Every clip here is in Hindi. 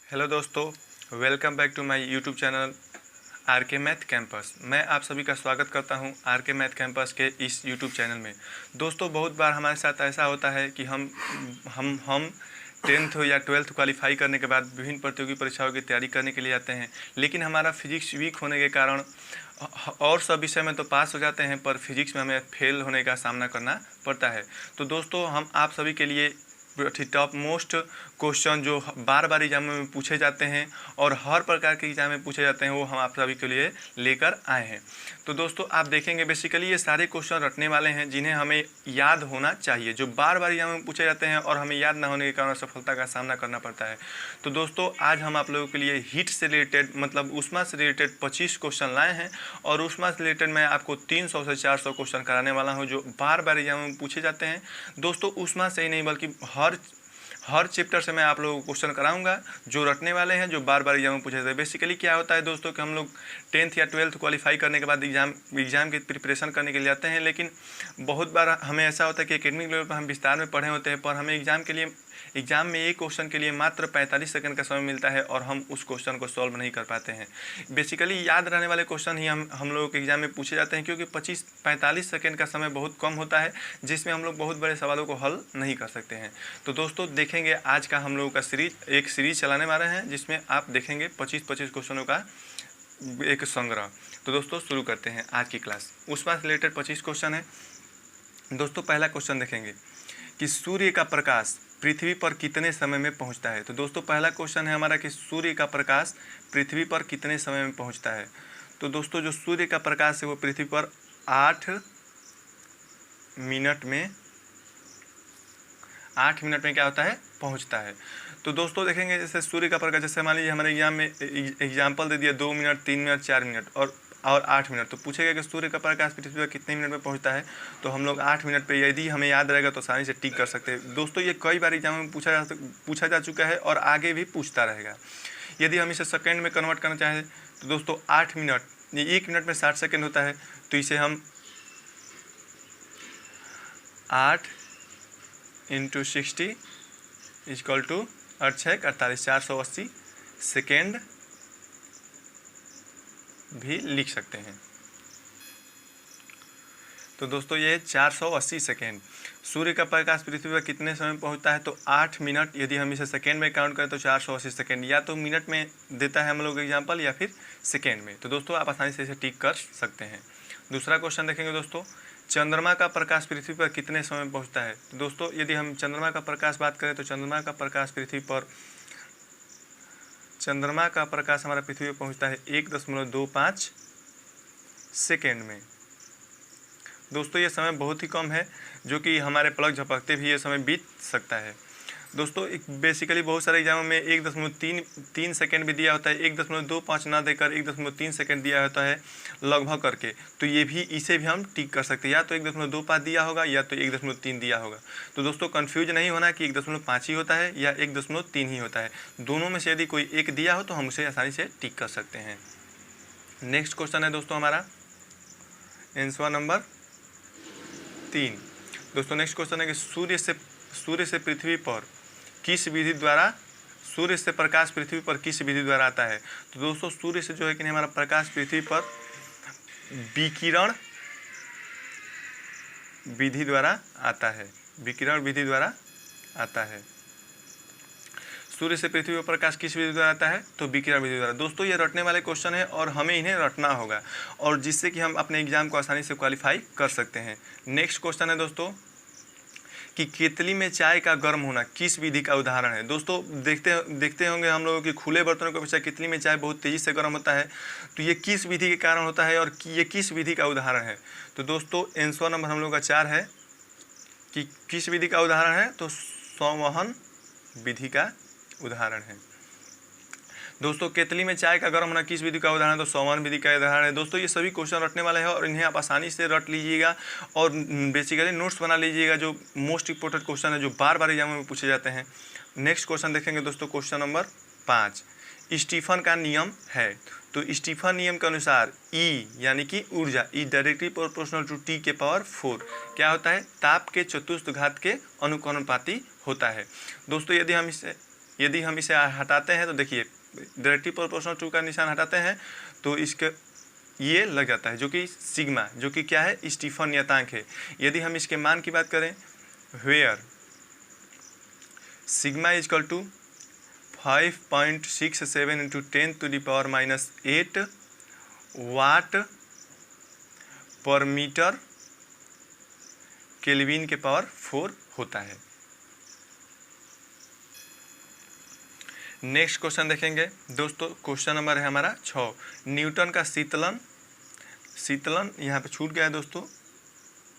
हेलो दोस्तों, welcome back to my YouTube channel R K math campus. मैं आप सभी का स्वागत करता हूं आर के मैथ कैंपस के इस यूट्यूब चैनल में। दोस्तों, बहुत बार हमारे साथ ऐसा होता है कि हम 10th या 12th क्वालिफाई करने के बाद विभिन्न प्रतियोगी परीक्षाओं की तैयारी करने के लिए जाते हैं, लेकिन हमारा फिजिक्स वीक होने के कारण और सब विषय में तो पास हो जाते हैं, पर फिजिक्स में हमें फेल होने का सामना करना पड़ता है। तो दोस्तों, हम आप सभी के लिए टॉप मोस्ट क्वेश्चन जो बार बार एग्जाम में पूछे जाते हैं और हर प्रकार के एग्जाम में पूछे जाते हैं, वो हम आप सभी के लिए लेकर आए हैं। तो दोस्तों, आप देखेंगे बेसिकली ये सारे क्वेश्चन रटने वाले हैं जिन्हें हमें याद होना चाहिए, जो बार बार एग्जाम में पूछे जाते हैं और हमें याद ना होने के कारण असफलता का सामना करना पड़ता है। तो दोस्तों, आज हम आप लोगों के लिए हीट से रिलेटेड मतलब ऊष्मा से रिलेटेड 25 क्वेश्चन लाए हैं और ऊष्मा से रिलेटेड मैं आपको 300 से 400 क्वेश्चन कराने वाला हूँ जो बार बार एग्जाम में पूछे जाते हैं। दोस्तों, ऊष्मा से ही नहीं बल्कि हर चैप्टर से मैं आप लोगों को क्वेश्चन कराऊंगा जो रटने वाले हैं, जो बार बार एग्जाम में पूछे जाते हैं। बेसिकली क्या होता है दोस्तों कि हम लोग 10th या 12th क्वालिफाई करने के बाद एग्ज़ाम की प्रिपरेशन करने के लिए जाते हैं, लेकिन बहुत बार हमें ऐसा होता है कि एकेडमिक लेवल पर हम विस्तार में पढ़े होते हैं, पर हमें एग्ज़ाम में एक क्वेश्चन के लिए मात्र 45 सेकंड का समय मिलता है और हम उस क्वेश्चन को सॉल्व नहीं कर पाते हैं। बेसिकली याद रहने वाले क्वेश्चन ही हम लोगों के एग्जाम में पूछे जाते हैं, क्योंकि 45 सेकंड का समय बहुत कम होता है, जिसमें हम लोग बहुत बड़े सवालों को हल नहीं कर सकते हैं। तो दोस्तों, देखेंगे आज का हम लोगों का एक सीरीज चलाने वाले हैं जिसमें आप देखेंगे 25 क्वेश्चनों का एक संग्रह। तो दोस्तों, शुरू करते हैं आज की क्लास। उसमें रिलेटेड 25 क्वेश्चन है। दोस्तों, पहला क्वेश्चन देखेंगे कि सूर्य का प्रकाश पृथ्वी पर कितने समय में पहुंचता है। तो दोस्तों, पहला क्वेश्चन है हमारा कि सूर्य का प्रकाश पृथ्वी पर कितने समय में पहुंचता है। तो दोस्तों, जो सूर्य का प्रकाश है वो पृथ्वी पर 8 मिनट में क्या होता है, पहुंचता है। तो दोस्तों, देखेंगे जैसे सूर्य का प्रकाश, जैसे मान लीजिए हमारे एग्जाम में एग्जाम्पल दे दिया 2 मिनट, 3 मिनट, 4 मिनट और 8 मिनट। तो पूछेगा कि सूर्य का प्रकाश पृथ्वी पर कितने मिनट में पहुंचता है। तो हम लोग 8 मिनट पे यदि हमें याद रहेगा तो आसानी से टिक कर सकते हैं। दोस्तों, ये कई बार एग्जाम में पूछा जा चुका है और आगे भी पूछता रहेगा। यदि हम इसे सेकेंड में कन्वर्ट करना चाहें तो दोस्तों 8 मिनट, ये 1 मिनट में 60 सेकेंड होता है। तो इसे हम 8 × 60 इक्वल टू 8×6 = 480 सेकेंड भी लिख सकते हैं। तो दोस्तों, ये 480 सेकेंड। सूर्य का प्रकाश पृथ्वी पर कितने समय पहुंचता है, तो 8 मिनट। यदि हम इसे सेकेंड में काउंट करें तो 480 सेकेंड, या तो मिनट में देता है हम लोग एग्जाम्पल या फिर सेकेंड में। तो दोस्तों, आप आसानी से इसे टिक कर सकते हैं। दूसरा क्वेश्चन देखेंगे दोस्तों, चंद्रमा का प्रकाश पृथ्वी पर कितने समय में पहुंचता है। तो दोस्तों, यदि हम चंद्रमा का प्रकाश बात करें तो चंद्रमा का प्रकाश हमारा पृथ्वी पर पहुंचता है 1.25 सेकेंड में। दोस्तों, ये समय बहुत ही कम है, जो कि हमारे पलक झपकते भी ये समय बीत सकता है। दोस्तों, बेसिकली बहुत सारे एग्जामों में 1.3 सेकेंड भी दिया होता है, 1.25 ना देकर 1.3 सेकेंड दिया होता है लगभग करके। तो इसे भी हम टिक कर सकते हैं, या तो 1.25 दिया होगा या तो 1.3 दिया होगा। तो दोस्तों, कंफ्यूज नहीं होना कि 1.5 ही होता है या 1.3 ही होता है। दोनों में से यदि कोई एक दिया हो तो हम उसे आसानी से टिक कर सकते हैं। नेक्स्ट क्वेश्चन है दोस्तों हमारा आंसर नंबर 3। दोस्तों, नेक्स्ट क्वेश्चन है कि सूर्य से पृथ्वी पर किस विधि द्वारा सूर्य से प्रकाश पृथ्वी पर किस विधि द्वारा आता है। तो दोस्तों, सूर्य से जो है कि हमारा प्रकाश पृथ्वी पर विकिरण विधि द्वारा आता है। विकिरण विधि द्वारा आता है। सूर्य से पृथ्वी पर प्रकाश किस विधि द्वारा आता है, तो विकिरण विधि द्वारा। दोस्तों, ये रटने वाले क्वेश्चन है और हमें इन्हें रटना होगा, और जिससे कि हम अपने एग्जाम को आसानी से क्वालिफाई कर सकते हैं। नेक्स्ट क्वेश्चन है दोस्तों कि केतली में चाय का गर्म होना किस विधि का उदाहरण है। दोस्तों, देखते होंगे हम लोगों की खुले बर्तनों के अपेक्षा केतली में चाय बहुत तेज़ी से गर्म होता है। तो ये किस विधि के कारण होता है और ये किस विधि का उदाहरण है। तो दोस्तों, आंसर नंबर हम लोग का 4 है कि किस विधि का उदाहरण है, तो संवहन विधि का उदाहरण है। दोस्तों, केतली में चाय का गर्म होना किस विधि का उदाहरण है, तो संवहन विधि का उदाहरण है। दोस्तों, ये सभी क्वेश्चन रटने वाले हैं और इन्हें आप आसानी से रट लीजिएगा और बेसिकली नोट्स बना लीजिएगा, जो मोस्ट इंपॉर्टेंट क्वेश्चन है जो बार बार एग्जाम में पूछे जाते हैं। नेक्स्ट क्वेश्चन देखेंगे दोस्तों, क्वेश्चन नंबर 5। स्टीफन का नियम है। तो स्टीफन नियम के अनुसार E यानी कि ऊर्जा is directly proportional to T के पावर 4 क्या होता है, ताप के चतुर्थ घात के अनुपाती होता है। दोस्तों, यदि हम इसे हटाते हैं तो देखिए डायरेक्टली प्रोपोर्शनल टू का निशान हटाते हैं तो इसके ये लग जाता है, जो कि सिग्मा, जो कि क्या है, स्टीफन नियतांक है। यदि हम इसके मान की बात करें, where sigma is equal to 5.67 into 10⁻⁻8 watt per metre kelvin के पावर 4 होता है। नेक्स्ट क्वेश्चन देखेंगे दोस्तों, क्वेश्चन नंबर है हमारा 6। न्यूटन का शीतलन यहाँ पे छूट गया है दोस्तों,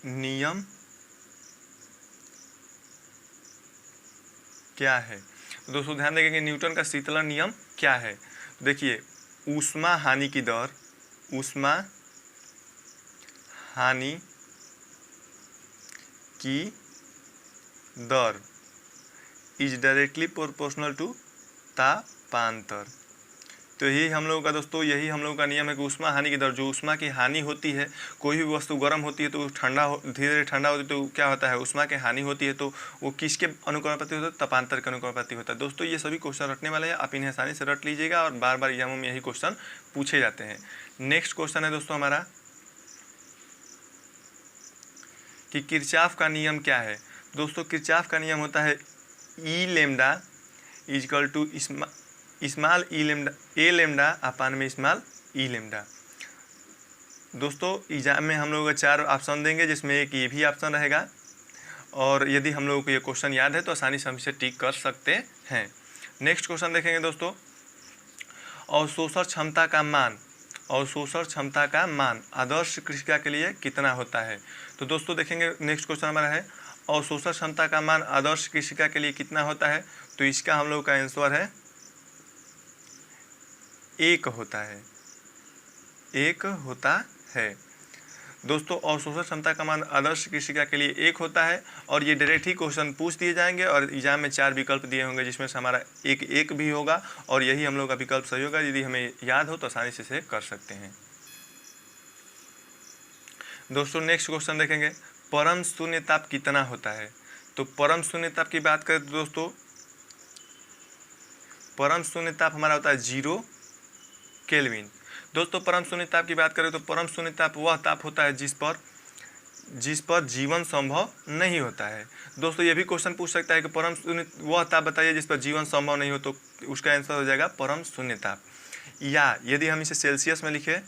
नियम क्या है। दोस्तों ध्यान देंगे कि न्यूटन का शीतलन नियम क्या है। देखिए ऊष्मा हानि की दर इज डायरेक्टली प्रोपोर्शनल टू तापांतर। तो यही हम लोगों का दोस्तों, यही हम लोगों का नियम है कि ऊष्मा हानि की दर, जो ऊष्मा की हानि होती है, कोई भी वस्तु गर्म होती है तो धीरे धीरे ठंडा होती है तो क्या होता है, ऊष्मा की हानि होती है, तो वो किसके अनुपाती होता है, तापांतर के अनुपाती होता है। दोस्तों ये सभी क्वेश्चन रटने वाले हैं, आप इन्हें आसानी से रट लीजिएगा और बार बार एग्जामों में यही क्वेश्चन पूछे जाते हैं। नेक्स्ट क्वेश्चन है दोस्तों हमारा कि किरचॉफ का नियम क्या है। दोस्तों किरचॉफ का नियम होता है E lambda is equal to small A lambda अपान में स्मॉल ई लेमडा। दोस्तों एग्जाम में हम लोग 4 ऑप्शन देंगे, जिसमें एक ये भी ऑप्शन रहेगा, और यदि हम लोगों को ये क्वेश्चन याद है तो आसानी से हम इसे टिक कर सकते हैं। नेक्स्ट क्वेश्चन देखेंगे दोस्तों, अवशोषण क्षमता का मान आदर्श कृषिका के लिए कितना होता है। तो दोस्तों देखेंगे नेक्स्ट क्वेश्चन हमारा है अवशोषण क्षमता का मान आदर्श कृषिका के लिए कितना होता है। तो इसका हम लोग का आंसर है 1 होता है। दोस्तों अवशोषण क्षमता का मान आदर्श कृषिका के लिए 1 होता है, और ये डायरेक्ट ही क्वेश्चन पूछ दिए जाएंगे और एग्जाम में 4 विकल्प दिए होंगे, जिसमें से हमारा एक भी होगा और यही हम लोग का विकल्प सही होगा। यदि हमें याद हो तो आसानी से इसे कर सकते हैं। दोस्तों नेक्स्ट क्वेश्चन देखेंगे, परम शून्य ताप कितना होता है। तो परम शून्य ताप की बात करें तो दोस्तों परम शून्य ताप हमारा होता है 0 केल्विन। दोस्तों परम शून्य ताप की बात करें तो परम शून्य ताप वह ताप होता है जिस पर जीवन संभव नहीं होता है। दोस्तों ये भी क्वेश्चन पूछ सकता है कि परम शून्य वह ताप बताइए जिस पर जीवन संभव नहीं हो, तो उसका आंसर हो जाएगा परम शून्य ताप। या यदि हम इसे सेल्सियस में लिखें,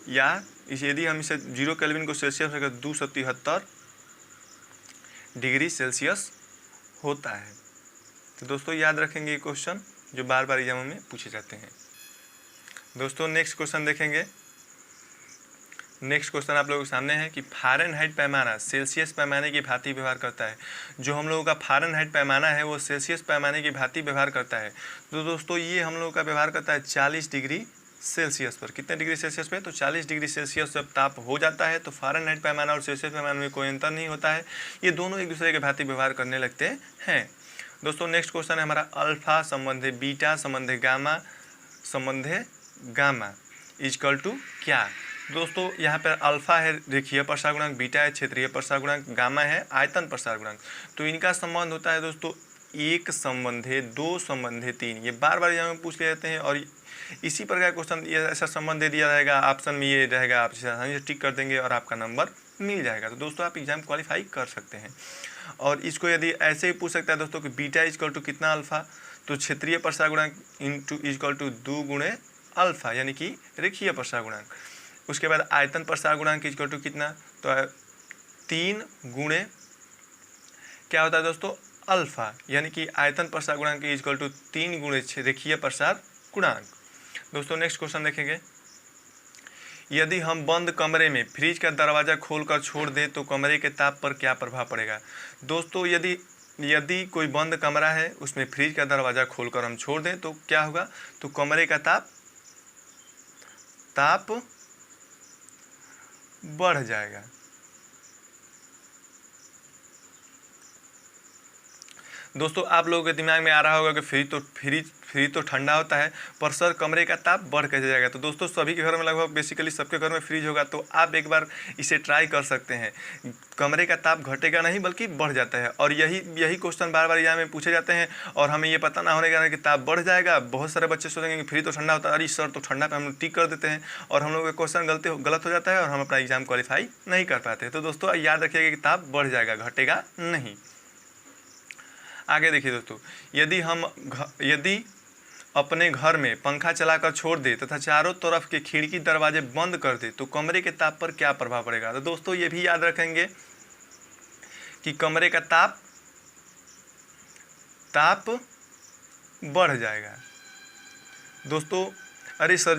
यदि हम इसे 0 केल्विन को सेल्सियस में लिखें 273 डिग्री सेल्सियस होता है। तो दोस्तों याद रखेंगे ये क्वेश्चन जो बार बार एग्जामों में पूछे जाते हैं। दोस्तों नेक्स्ट क्वेश्चन देखेंगे। नेक्स्ट क्वेश्चन आप लोगों के सामने है कि फ़ारेनहाइट पैमाना सेल्सियस पैमाने की भांति व्यवहार करता है। जो हम लोगों का फ़ारेनहाइट पैमाना है वो सेल्सियस पैमाने की भांति व्यवहार करता है। तो दोस्तों ये हम लोगों का व्यवहार करता है 40 डिग्री सेल्सियस पर। कितने डिग्री सेल्सियस पे? तो 40 डिग्री सेल्सियस जब ताप हो जाता है तो फ़ारेनहाइट पैमाना और सेल्सियस पैमाने में कोई अंतर नहीं होता है, ये दोनों एक दूसरे के भांति व्यवहार करने लगते हैं। दोस्तों नेक्स्ट क्वेश्चन है हमारा अल्फा संबंधे बीटा संबंधे गामा इजकल टू क्या। दोस्तों यहाँ पर अल्फा है रेखीय प्रसार गुणांक, बीटा है क्षेत्रीय प्रसार गुणांक, गामा है आयतन प्रसार गुणांक। तो इनका संबंध होता है दोस्तों 1 संबंधे 2 संबंधे 3। ये बार बार यहाँ पूछ ले जाते हैं और इसी प्रकार क्वेश्चन ये ऐसा संबंध दे दिया रहेगा, ऑप्शन में ये रहेगा, आप इसे आसानी से टिक कर देंगे और आपका नंबर मिल जाएगा। तो दोस्तों आप एग्जाम क्वालिफाई कर सकते हैं। और इसको यदि ऐसे ही पूछ सकता है दोस्तों कि बीटा इजकल टू कितना अल्फा, तो क्षेत्रीय प्रसार गुणांक इंटू इजकल टू 2 गुणे अल्फा यानी कि रेखीय प्रसार गुणांक। उसके बाद आयतन प्रसार गुणांक इजकल टू कितना, तो 3 गुणे क्या होता है दोस्तों अल्फा, यानी कि आयतन प्रसार गुणांक इजकल टू 3 गुणे रेखीय प्रसार गुणांक। दोस्तों नेक्स्ट क्वेश्चन देखेंगे, यदि हम बंद कमरे में फ्रिज का दरवाज़ा खोलकर छोड़ दें तो कमरे के ताप पर क्या प्रभाव पड़ेगा। दोस्तों यदि कोई बंद कमरा है उसमें फ्रिज का दरवाज़ा खोलकर हम छोड़ दें तो क्या होगा, तो कमरे का ताप बढ़ जाएगा। दोस्तों आप लोगों के दिमाग में आ रहा होगा कि फ्रिज तो ठंडा होता है, पर सर कमरे का ताप बढ़ कैसे जाएगा। तो दोस्तों सभी के घर में, लगभग बेसिकली सबके घर में फ्रिज होगा, तो आप एक बार इसे ट्राई कर सकते हैं। कमरे का ताप घटेगा नहीं बल्कि बढ़ जाता है। और यही क्वेश्चन बार बार एग्जाम में पूछे जाते हैं और हमें ये पता ना होने के कारण कि ताप बढ़ जाएगा। बहुत सारे बच्चे सोचेंगे कि फ्रिज तो ठंडा होता है, अरे सर तो ठंडा पे हम लोग टिक कर देते हैं और हम लोग का क्वेश्चन गलत हो जाता है और हम अपना एग्जाम क्वालिफाई नहीं कर पाते। तो दोस्तों याद रखिएगा कि ताप बढ़ जाएगा, घटेगा नहीं। आगे देखिए दोस्तों, यदि अपने घर में पंखा चलाकर छोड़ दे तथा चारों तरफ के खिड़की दरवाजे बंद कर दे तो कमरे के ताप पर क्या प्रभाव पड़ेगा। तो दोस्तों ये भी याद रखेंगे कि कमरे का ताप बढ़ जाएगा। दोस्तों अरे सर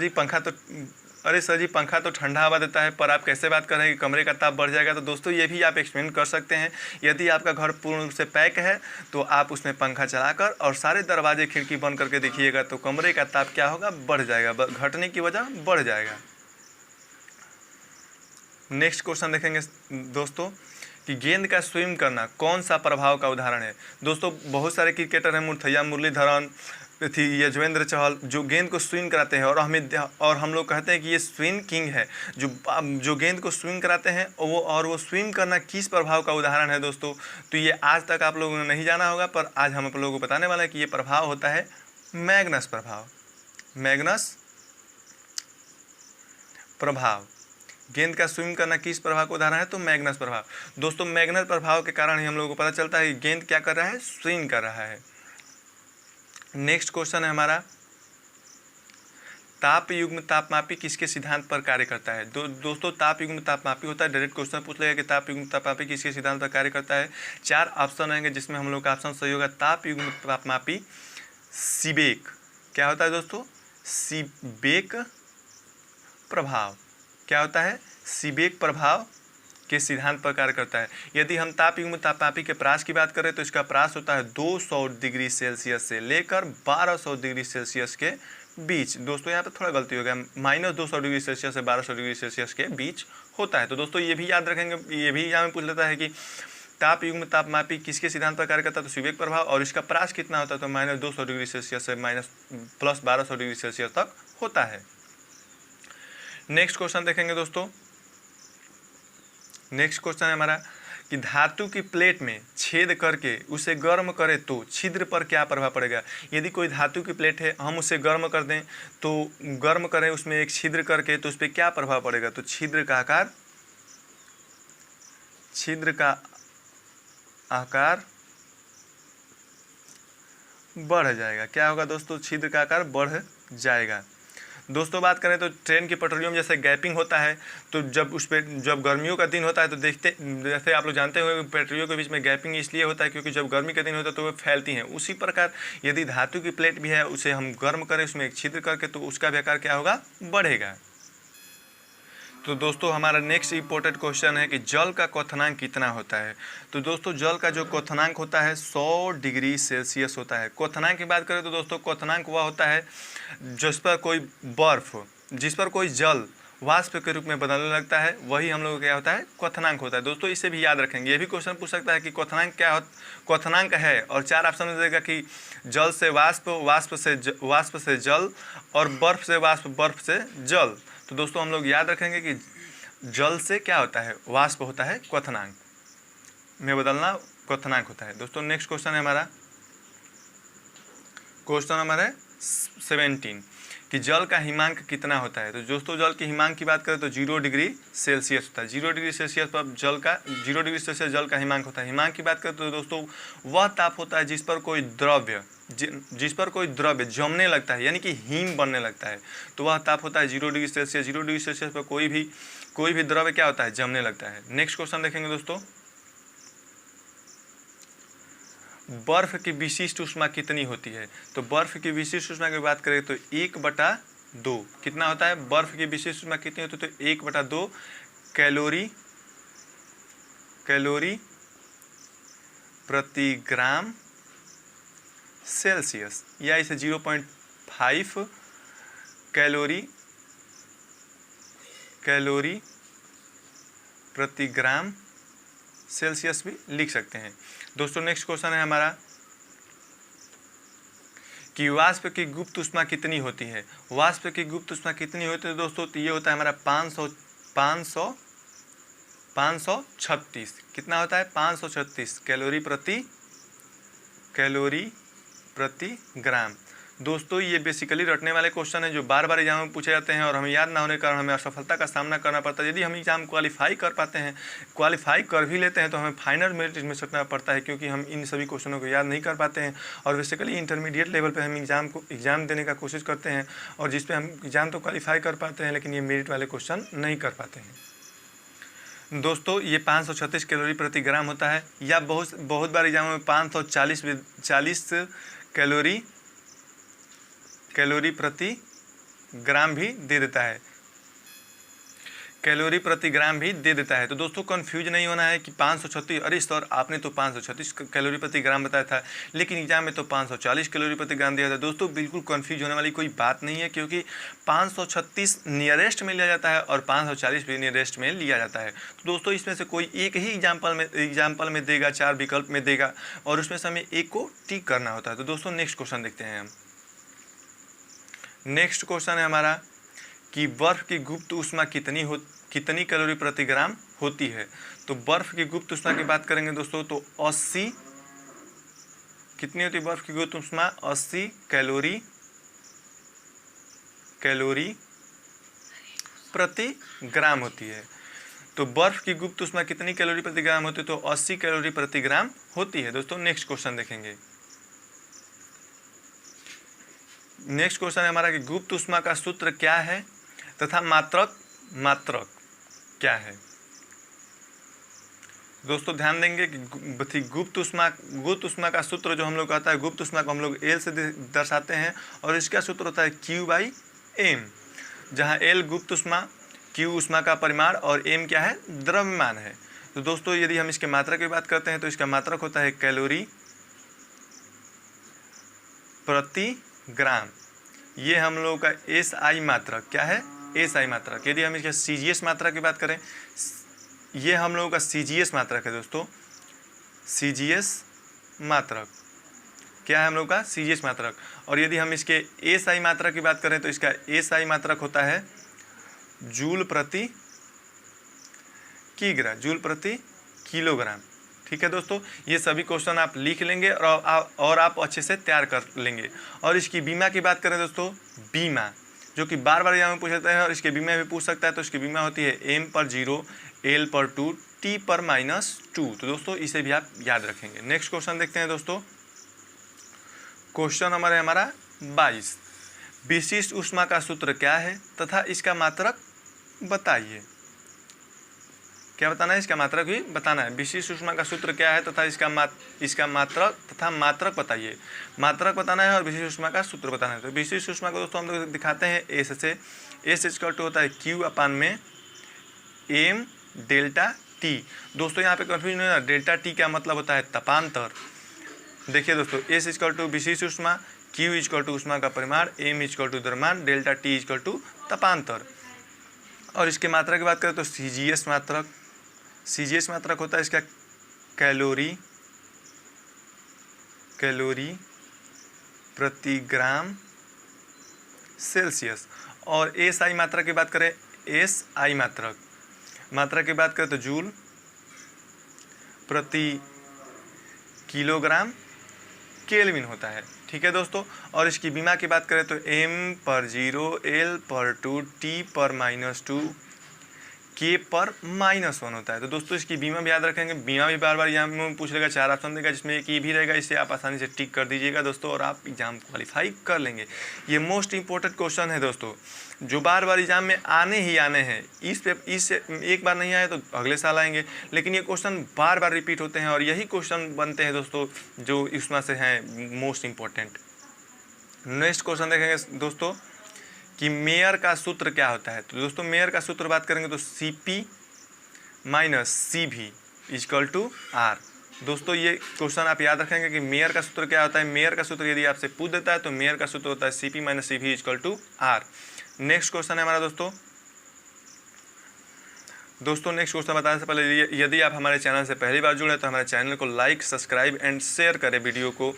जी पंखा तो ठंडा हवा देता है, पर आप कैसे बात कर रहे हैं कि कमरे का ताप बढ़ जाएगा। तो दोस्तों ये भी आप एक्सप्लेन कर सकते हैं। यदि आपका घर पूर्ण रूप से पैक है तो आप उसमें पंखा चलाकर और सारे दरवाजे खिड़की बंद करके देखिएगा तो कमरे का ताप क्या होगा, बढ़ जाएगा, घटने की वजह बढ़ जाएगा। नेक्स्ट क्वेश्चन देखेंगे दोस्तों कि गेंद का स्विंग करना कौन सा प्रभाव का उदाहरण है। दोस्तों बहुत सारे क्रिकेटर हैं, मुरलीधरन, यजुवेंद्र चहल, जो गेंद को स्विंग कराते हैं और हम लोग कहते हैं कि ये स्विंग किंग है, जो गेंद को स्विंग कराते हैं वो स्विंग करना किस प्रभाव का उदाहरण है दोस्तों। तो ये आज तक आप लोगों ने नहीं जाना होगा, पर आज हम आप लोगों को बताने वाले हैं कि ये प्रभाव होता है मैग्नस प्रभाव। मैग्नस प्रभाव गेंद का स्विंग करना किस प्रभाव का उदाहरण है, तो मैग्नस प्रभाव। दोस्तों मैग्नस प्रभाव के कारण ही हम लोगों को पता चलता है कि गेंद क्या कर रहा है, स्विंग कर रहा है। नेक्स्ट क्वेश्चन है हमारा, ताप युग्म तापमापी किसके सिद्धांत पर कार्य करता है। दोस्तों ताप युग्म तापमापी होता है, डायरेक्ट क्वेश्चन पूछ लेगा कि ताप युग्म तापमापी किसके सिद्धांत पर कार्य करता है। 4 ऑप्शन रहेंगे जिसमें हम लोग का ऑप्शन सही होगा ताप युग्म तापमापी सीबेक। क्या होता है दोस्तों, सीबेक प्रभाव। क्या होता है, सीबेक प्रभाव के सिद्धांत पर कार्य करता है। यदि हम ताप युग्म तापमापी के प्रास की बात करें तो इसका प्रास होता है 200 डिग्री सेल्सियस से लेकर 1200 डिग्री सेल्सियस के बीच। दोस्तों यहाँ पे थोड़ा गलती हो गया, -200 डिग्री सेल्सियस से 1200 डिग्री सेल्सियस के बीच होता है। तो दोस्तों ये भी याद रखेंगे, ये भी यहाँ में पूछ लेता है कि ताप युग्म तापमापी किसके सिद्धांत पर कार्य करता है, तो सीबेक प्रभाव, और इसका प्रास कितना होता है, तो -200 डिग्री सेल्सियस से +1200 डिग्री सेल्सियस तक होता है। नेक्स्ट क्वेश्चन देखेंगे दोस्तों। नेक्स्ट क्वेश्चन है हमारा कि धातु की प्लेट में छेद करके उसे गर्म करें तो छिद्र पर क्या प्रभाव पड़ेगा। यदि कोई धातु की प्लेट है, हम उसे गर्म कर दें, तो गर्म करें उसमें एक छिद्र करके, तो उस पर क्या प्रभाव पड़ेगा, तो छिद्र का आकार बढ़ जाएगा। क्या होगा दोस्तों, छिद्र का आकार बढ़ जाएगा। दोस्तों बात करें तो ट्रेन की पटरियों में जैसे गैपिंग होता है, तो जब गर्मियों का दिन होता है तो जैसे आप लोग जानते होंगे पटरियों के बीच में गैपिंग इसलिए होता है क्योंकि जब गर्मी का दिन होता है तो वो फैलती हैं। उसी प्रकार यदि धातु की प्लेट भी है, उसे हम गर्म करें, उसमें एक छिद्र करके, तो उसका भी आकार क्या होगा, बढ़ेगा। तो दोस्तों हमारा नेक्स्ट इंपॉर्टेंट क्वेश्चन है कि जल का क्वथनांक कितना होता है। तो दोस्तों जल का जो क्वथनांक होता है 100 डिग्री सेल्सियस होता है। क्वथनांक की बात करें तो दोस्तों क्वथनांक वह होता है जिस पर कोई जल वाष्प के रूप में बदलने लगता है, वही हम लोग क्या होता है, क्वथनांक होता है। दोस्तों इसे भी याद रखेंगे, ये भी क्वेश्चन पूछ सकता है कि क्वथनांक है, और 4 ऑप्शन में देगा कि जल से वाष्प, वाष्प से जल, और बर्फ से वाष्प, बर्फ से जल। तो दोस्तों हम लोग याद रखेंगे कि जल से क्या होता है, वाष्प होता है, क्वथनांक में बदलना क्वथनांक होता है। दोस्तों नेक्स्ट क्वेश्चन है हमारा, क्वेश्चन नंबर है 17 कि जल का हिमांक कितना होता है। तो दोस्तों जल के हिमांक की बात करें तो 0 डिग्री सेल्सियस होता है। 0 डिग्री सेल्सियस पर 0 डिग्री सेल्सियस जल का हिमांक होता है। हिमांक की बात करें तो दोस्तों वह ताप होता है जिस पर कोई द्रव्य जमने लगता है, यानी कि हिम बनने लगता है, तो वह ताप होता है 0 डिग्री सेल्सियस। 0 डिग्री सेल्सियस पर कोई भी द्रव्य क्या होता है, जमने लगता है। नेक्स्ट क्वेश्चन देखेंगे दोस्तों, बर्फ की विशिष्ट ऊष्मा कितनी होती है। तो बर्फ की विशिष्ट ऊष्मा की बात करें तो 1/2 कितना होता है, बर्फ की विशिष्ट ऊष्मा कितनी होती है, तो 1/2 कैलोरी प्रति ग्राम सेल्सियस, या इसे 0.5 कैलोरी प्रति ग्राम सेल्सियस भी लिख सकते हैं। दोस्तों नेक्स्ट क्वेश्चन है हमारा कि वाष्प की गुप्त ऊष्मा कितनी होती है। वाष्प की गुप्त ऊष्मा कितनी होती है दोस्तों, तो ये होता है हमारा 536। कितना होता है, 536 कैलोरी प्रति ग्राम। दोस्तों ये बेसिकली रटने वाले क्वेश्चन है जो बार बार एग्जाम में पूछे जाते हैं और हमें याद ना होने के कारण हमें असफलता का सामना करना पड़ता है। यदि हम एग्जाम क्वालिफाई कर पाते हैं, क्वालिफाई कर भी लेते हैं, तो हमें फाइनल मेरिट में सकना पड़ता है, क्योंकि हम इन सभी क्वेश्चनों को याद नहीं कर पाते हैं। और बेसिकली इंटरमीडिएट लेवल पर हम एग्जाम देने का कोशिश करते हैं और जिस पे हम एग्जाम तो क्वालिफाई कर पाते हैं, लेकिन ये मेरिट वाले क्वेश्चन नहीं कर पाते हैं। दोस्तों ये 536 कैलोरी प्रति ग्राम होता है, या बहुत बार एग्जाम में 540 कैलोरी प्रति ग्राम भी दे देता है, कैलोरी प्रति ग्राम भी दे देता है। तो दोस्तों कंफ्यूज नहीं होना है कि 536, अरे सर आपने तो 536 कैलोरी प्रति ग्राम बताया था, लेकिन एग्जाम में तो 540 कैलोरी प्रति ग्राम दिया था। दोस्तों बिल्कुल कंफ्यूज होने वाली कोई बात नहीं है, क्योंकि 536 नियरेस्ट में लिया जाता है और 540 भी नियरेस्ट में लिया जाता है। तो दोस्तों इसमें से कोई एक ही एग्जाम्पल में देगा, 4 विकल्प में देगा और उसमें से हमें एक को टिक करना होता है। तो दोस्तों नेक्स्ट क्वेश्चन देखते हैं हम। नेक्स्ट क्वेश्चन है हमारा कि बर्फ की गुप्त ऊष्मा कितनी कैलोरी प्रति ग्राम होती है। तो बर्फ की गुप्त ऊष्मा की बात करेंगे दोस्तों, तो 80 कितनी होती है बर्फ की गुप्त ऊष्मा, 80 कैलोरी प्रति ग्राम होती है। तो बर्फ की गुप्त ऊष्मा कितनी कैलोरी प्रति ग्राम होती है, तो 80 कैलोरी प्रति ग्राम होती है। दोस्तों नेक्स्ट क्वेश्चन देखेंगे। नेक्स्ट क्वेश्चन है हमारा कि गुप्त ऊष्मा का सूत्र क्या है तथा मात्रक क्या है। दोस्तों ध्यान देंगे कि गुप्त ऊष्मा का सूत्र जो हम लोग कहता है, गुप्त ऊष्मा को हम लोग एल से दर्शाते हैं और इसका सूत्र होता है Q/m, जहां एल गुप्त ऊष्मा, Q ऊष्मा का परिमाण और m क्या है, द्रव्यमान है। तो दोस्तों यदि हम इसके मात्रक की बात करते हैं तो इसका मात्रक होता है कैलोरी प्रति ग्राम। ये हम लोगों का SI मात्रक क्या है, SI मात्रक। यदि हम इसके CGS मात्रक की बात करें, ये हम लोगों का CGS मात्रक है दोस्तों। CGS मात्रक क्या है हम लोग का, CGS मात्रक। और यदि हम इसके SI मात्रक की बात करें तो इसका SI मात्रक होता है जूल प्रति किलोग्राम। ठीक है दोस्तों, ये सभी क्वेश्चन आप लिख लेंगे और आप अच्छे से तैयार कर लेंगे। और इसकी बीमा की बात करें दोस्तों, बीमा जो कि बार बार यहाँ में पूछ जाता है और इसके बीमा भी पूछ सकता है, तो इसकी बीमा होती है m/0, L/2, T/-2। तो दोस्तों इसे भी आप याद रखेंगे। नेक्स्ट क्वेश्चन देखते हैं दोस्तों। क्वेश्चन हमारा 22, विशिष्ट ऊष्मा का सूत्र क्या है तथा इसका मात्रक बताइए। क्या बताना है, इसका मात्रक भी बताना है। विशिष्ट ऊष्मा का सूत्र क्या है तथा इसका मात्रक बताइए। मात्रक बताना है और विशिष्ट ऊष्मा का सूत्र बताना है। तो विशिष्ट ऊष्मा को दोस्तों हम लोग दिखाते हैं एस से। एस = होता है Q/m डेल्टा टी। दोस्तों यहाँ पे कंफ्यूजन नहीं है, डेल्टा टी क्या मतलब होता है, तपांतर। देखिए दोस्तों, एस = विशिष्ट ऊष्मा, Q = ऊष्मा का परिमाण, m = द्रव्यमान, डेल्टा टी = तपांतर। और इसके मात्रा की बात करें तो CGS मात्रक होता है इसका कैलोरी प्रति ग्राम सेल्सियस। और SI मात्रक की बात करें, SI मात्रक की बात करें तो जूल प्रति किलोग्राम केल्विन होता है। ठीक है दोस्तों, और इसकी बीमा की बात करें तो m/0, L/2, T/-2, K/-1 होता है। तो दोस्तों इसकी बीमा भी याद रखेंगे। बीमा भी बार बार यहाँ में पूछ लेगा, 4 ऑप्शन देगा जिसमें एक भी रहेगा, इसे आप आसानी से टिक कर दीजिएगा दोस्तों और आप एग्जाम क्वालिफाई कर लेंगे। ये मोस्ट इंपॉर्टेंट क्वेश्चन है दोस्तों, जो बार बार एग्जाम में आने हैं। इस एक बार नहीं आए तो अगले साल आएंगे, लेकिन ये क्वेश्चन बार बार रिपीट होते हैं और यही क्वेश्चन बनते हैं दोस्तों जो इसमें से हैं मोस्ट इंपॉर्टेंट। नेक्स्ट क्वेश्चन देखेंगे दोस्तों कि मेयर का सूत्र क्या होता है। तो दोस्तों मेयर का सूत्र बात करेंगे तो Cp - Cv = R। दोस्तों ये क्वेश्चन आप याद रखेंगे कि मेयर का सूत्र क्या होता है। मेयर का सूत्र यदि आपसे पूछ देता है तो मेयर का सूत्र होता है Cp - Cv = R। Next question है हमारा दोस्तों दोस्तों नेक्स्ट क्वेश्चन बताने से पहले यदि आप हमारे चैनल से पहली बार जुड़े तो हमारे चैनल को लाइक, सब्सक्राइब एंड शेयर करें वीडियो को,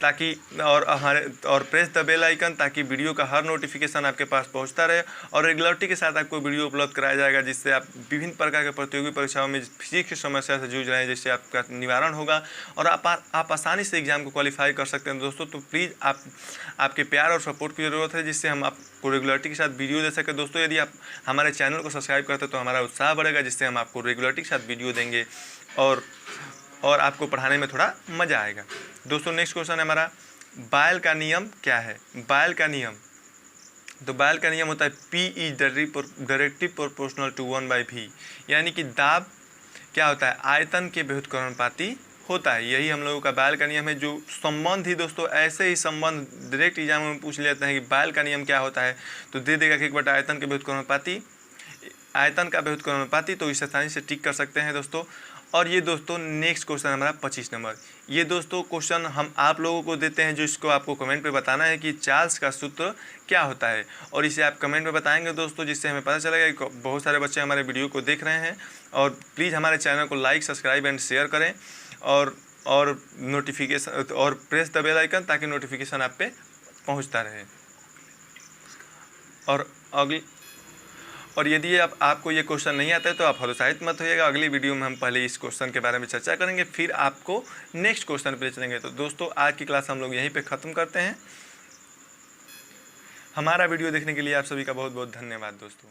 ताकि और प्रेस द बेल आइकन, ताकि वीडियो का हर नोटिफिकेशन आपके पास पहुंचता रहे और रेगुलरिटी के साथ आपको वीडियो उपलब्ध कराया जाएगा, जिससे आप विभिन्न प्रकार के प्रतियोगी परीक्षाओं में फिजिक्स की समस्या से जूझ रहे हैं, जिससे आपका निवारण होगा और आप आसानी से एग्जाम को क्वालिफाई कर सकते हैं। दोस्तों तो प्लीज़ आपके प्यार और सपोर्ट की ज़रूरत है, जिससे हम आपको रेगुलरिटी के साथ वीडियो दे सकें। दोस्तों यदि आप हमारे चैनल को सब्सक्राइब करते हैं तो हमारा उत्साह बढ़ेगा, जिससे हम आपको रेगुलरिटी के साथ वीडियो देंगे और आपको पढ़ाने में थोड़ा मज़ा आएगा। दोस्तों नेक्स्ट क्वेश्चन है हमारा, बायल का नियम क्या है? बायल का नियम, तो बायल का नियम होता है P is directly proportional to 1/v, यानी कि दाब क्या होता है? आयतन के व्युत्क्रमानुपाती होता है। यही हम लोगों का बायल का नियम है। जो संबंध ही दोस्तों ऐसे ही संबंध डायरेक्ट एग्जाम में पूछ लेते हैं कि बायल का नियम क्या होता है, तो दे देगा कि 1 आयतन के व्युत्क्रमानुपाती, आयतन का व्युत्क्रमानुपाती, तो इस आसानी से टिक कर सकते हैं दोस्तों। और ये दोस्तों नेक्स्ट क्वेश्चन हमारा 25 नंबर। ये दोस्तों क्वेश्चन हम आप लोगों को देते हैं, जो इसको आपको कमेंट पे बताना है कि चार्ल्स का सूत्र क्या होता है, और इसे आप कमेंट में बताएंगे दोस्तों, जिससे हमें पता चलेगा कि बहुत सारे बच्चे हमारे वीडियो को देख रहे हैं। और प्लीज़ हमारे चैनल को लाइक, सब्सक्राइब एंड शेयर करें और नोटिफिकेशन और प्रेस द बेल आइकन, ताकि नोटिफिकेशन आप पे पहुँचता रहे। और यदि आपको ये क्वेश्चन नहीं आता है तो आप हतोत्साहित मत होइएगा। अगली वीडियो में हम पहले इस क्वेश्चन के बारे में चर्चा करेंगे, फिर आपको नेक्स्ट क्वेश्चन पे चलेंगे। तो दोस्तों आज की क्लास हम लोग यहीं पे ख़त्म करते हैं। हमारा वीडियो देखने के लिए आप सभी का बहुत बहुत धन्यवाद दोस्तों।